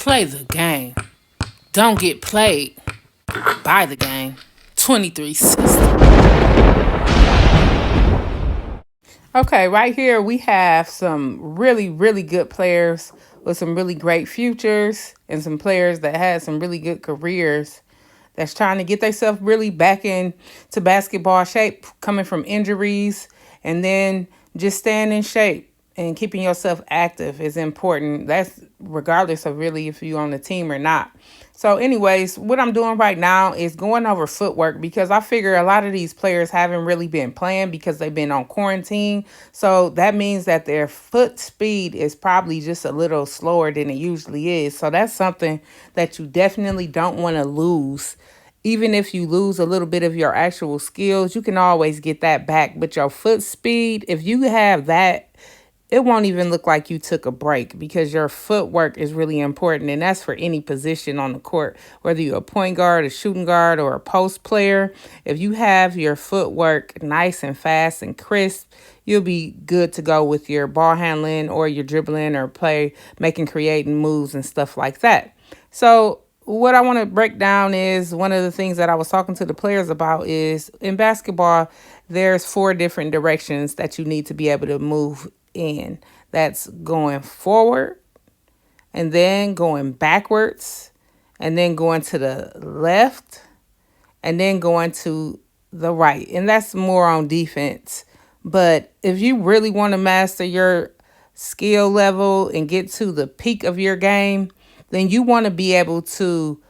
Play the game. Don't get played by the game. 23 system. Okay, right here we have some really, really good players with some really great futures and some players that had some really good careers that's trying to get themselves really back into basketball shape, coming from injuries, and then just staying in shape and keeping yourself active is important. That's regardless of really if you're on the team or not. So, anyways, what I'm doing right now is going over footwork because I figure a lot of these players haven't really been playing because they've been on quarantine. So that means that their foot speed is probably just a little slower than it usually is. So that's something that you definitely don't want to lose. Even if you lose a little bit of your actual skills, you can always get that back. But your foot speed, if you have that, it won't even look like you took a break because your footwork is really important. And that's for any position on the court, whether you're a point guard, a shooting guard, or a post player. If you have your footwork nice and fast and crisp, you'll be good to go with your ball handling or your dribbling or creating moves and stuff like that. So what I want to break down is one of the things that I was talking to the players about is in basketball, there's 4 different directions that you need to be able to move in. That's going forward and then going backwards and then going to the left and then going to the right. And that's more on defense. But if you really want to master your skill level and get to the peak of your game, then you want to be able to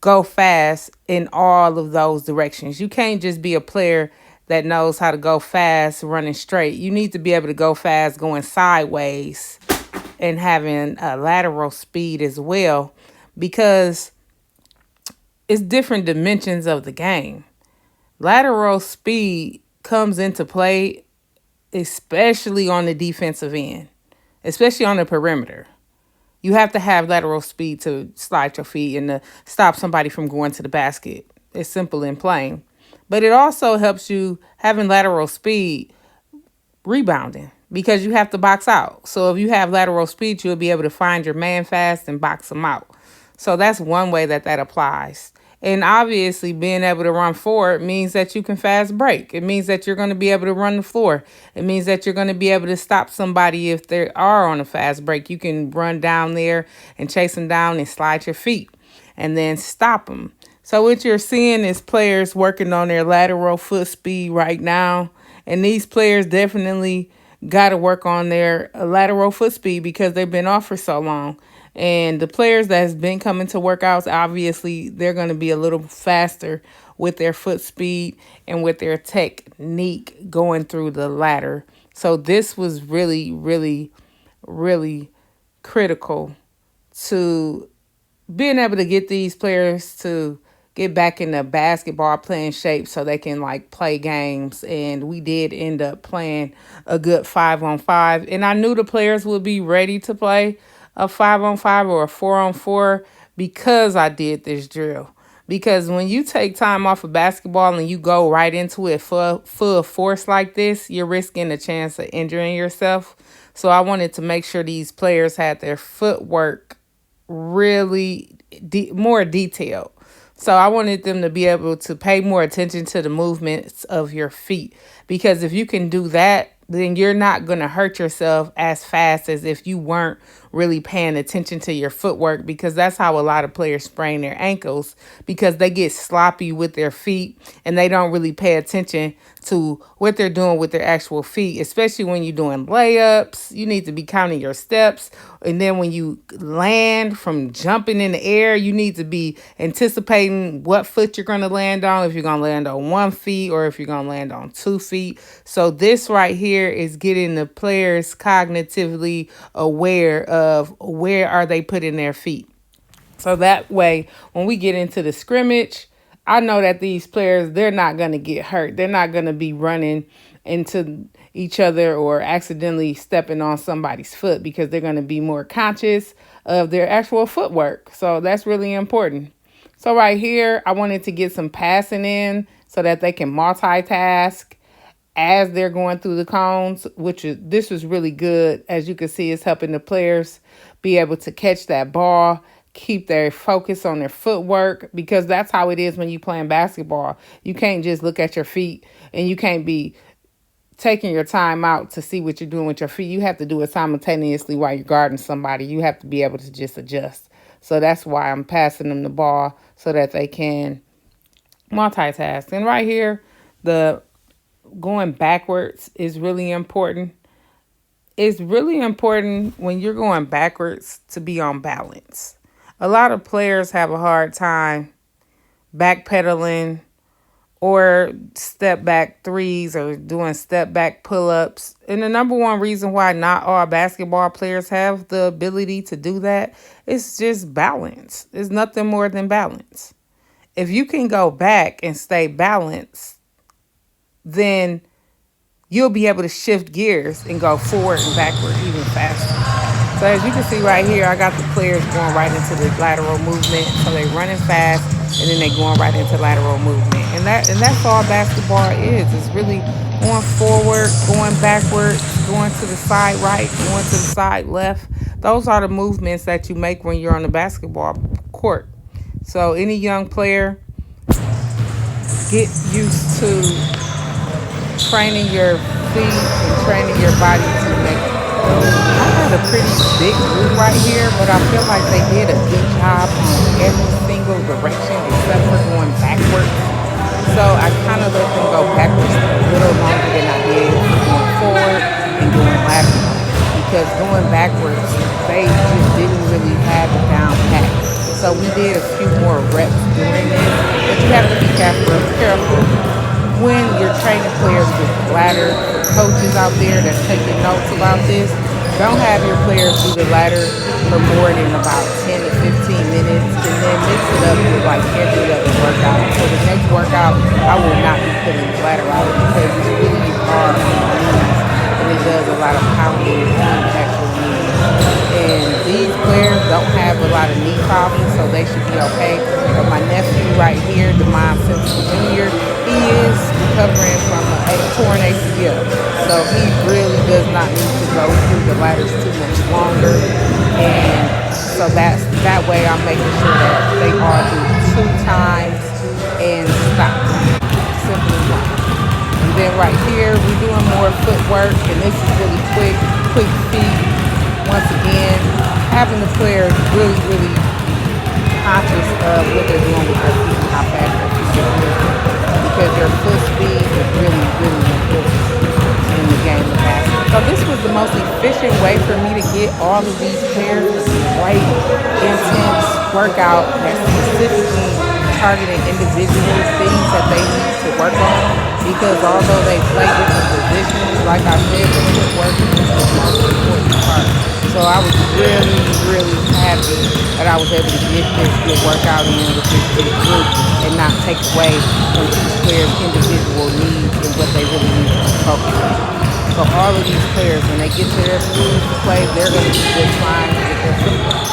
go fast in all of those directions. You can't just be a player that knows how to go fast running straight. You need to be able to go fast going sideways and having a lateral speed as well because it's different dimensions of the game. Lateral speed comes into play especially on the defensive end, especially on the perimeter. You have to have lateral speed to slide your feet and to stop somebody from going to the basket. It's simple and plain. But it also helps you having lateral speed rebounding because you have to box out. So if you have lateral speed, you'll be able to find your man fast and box them out. So that's one way that applies. And obviously being able to run forward means that you can fast break. It means that you're going to be able to run the floor. It means that you're going to be able to stop somebody if they are on a fast break. You can run down there and chase them down and slide your feet and then stop them. So what you're seeing is players working on their lateral foot speed right now. And these players definitely got to work on their lateral foot speed because they've been off for so long. And the players that has been coming to workouts, obviously, they're going to be a little faster with their foot speed and with their technique going through the ladder. So this was really, really, really critical to being able to get these players to get back in the basketball playing shape so they can play games. And we did end up playing a good 5-on-5. And I knew the players would be ready to play a 5-on-5 or a 4-on-4 because I did this drill. Because when you take time off of basketball and you go right into it full force like this, you're risking a chance of injuring yourself. So I wanted to make sure these players had their footwork really more detailed. So I wanted them to be able to pay more attention to the movements of your feet. Because if you can do that, then you're not going to hurt yourself as fast as if you weren't really paying attention to your footwork, because that's how a lot of players sprain their ankles, because they get sloppy with their feet and they don't really pay attention to what they're doing with their actual feet, especially when you're doing layups. You need to be counting your steps. And then when you land from jumping in the air, you need to be anticipating what foot you're going to land on, if you're going to land on 1 foot or if you're going to land on 2 feet. So this right here is getting the players cognitively aware of where are they putting their feet. So that way, when we get into the scrimmage, I know that these players, they're not going to get hurt. They're not going to be running into each other or accidentally stepping on somebody's foot, because they're going to be more conscious of their actual footwork. So that's really important. So right here, I wanted to get some passing in so that they can multitask as they're going through the cones, this was really good. As you can see, it's helping the players be able to catch that ball, keep their focus on their footwork, because that's how it is when you playing basketball. You can't just look at your feet, and you can't be taking your time out to see what you're doing with your feet. You have to do it simultaneously while you're guarding somebody. You have to be able to just adjust. So that's why I'm passing them the ball so that they can multitask. And right here, the going backwards is really important. It's really important when you're going backwards to be on balance. A lot of players have a hard time backpedaling or step back threes or doing step back pull ups. And the number one reason why not all basketball players have the ability to do that is just balance. It's nothing more than balance. If you can go back and stay balanced, then you'll be able to shift gears and go forward and backward even faster. So as you can see right here, I got the players going right into the lateral movement. So they running fast and then they going right into lateral movement. And that's all basketball is. It's really going forward, going backward, going to the side right, going to the side left. Those are the movements that you make when you're on the basketball court. So any young player, get used to training your feet and training your body to make it. I had a pretty big group right here, but I feel like they did a good job in every single direction except for going backwards. So I kind of let them go backwards a little longer than I did going forward and going lateral. Because going backwards, they just didn't really have it down pat. So we did a few more reps doing this, but you have to be careful when you're training players with ladder. For coaches out there that's taking notes about this, don't have your players do the ladder for more than about 10 to 15 minutes, and then mix it up with like every other workout. So the next workout, I will not be putting the ladder out because it's really hard on the knees, and it does a lot of pounding on the actual knees. And these players don't have a lot of knee problems, so they should be okay. But my nephew right here, Themself Jr., he is recovering from a torn ACL. So he really does not need to go through the ladders too much longer. And so that way I'm making sure that they are do 2 times and stop. Simply one. And then right here, we're doing more footwork, and this is really quick feet. Once again, having the players really, really conscious of what they're doing with their feet and how fast their feet are moving. Because their foot speed is really, really important in the game of basketball. So this was the most efficient way for me to get all of these players a great, intense workout that specifically targeted individual things that they need to work on. Because although they play different positions, like I said, the footwork is the most important part. So I was really, really happy that I was able to get this good workout in with this big group and not take away from each player's individual needs and what they really need to focus on. So all of these players, when they get to their schools to play, they're going to be just fine with their football.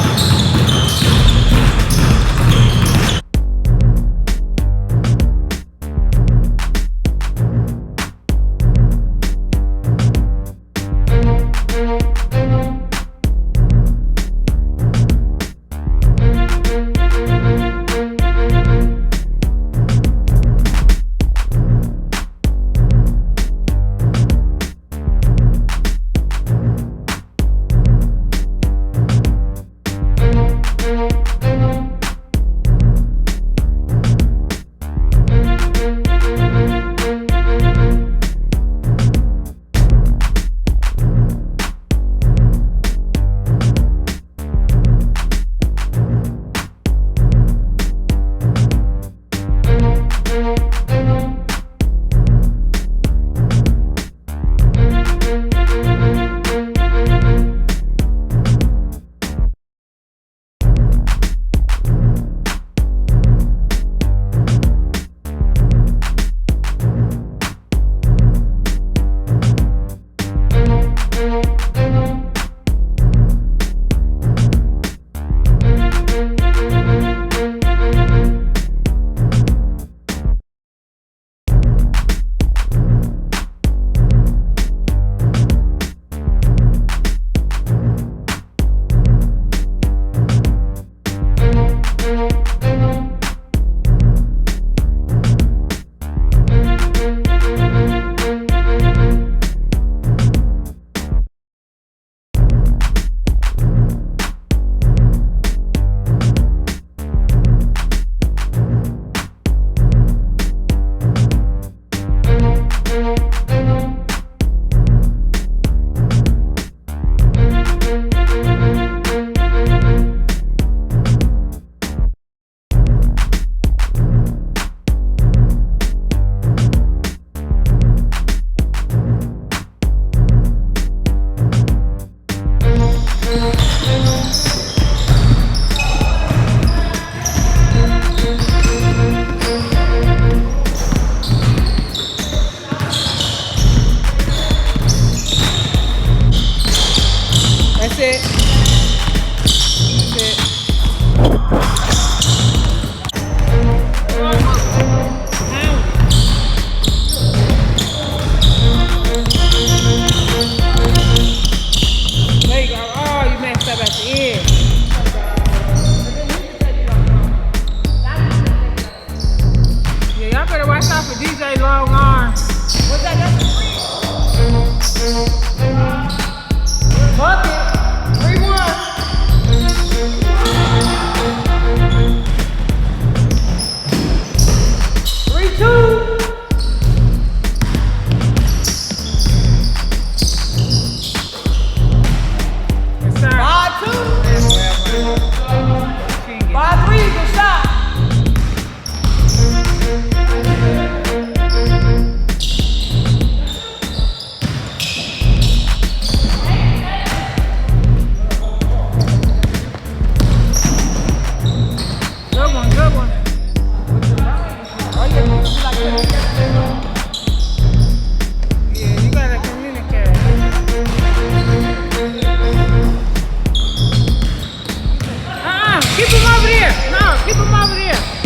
keep him over there. No, keep him over there.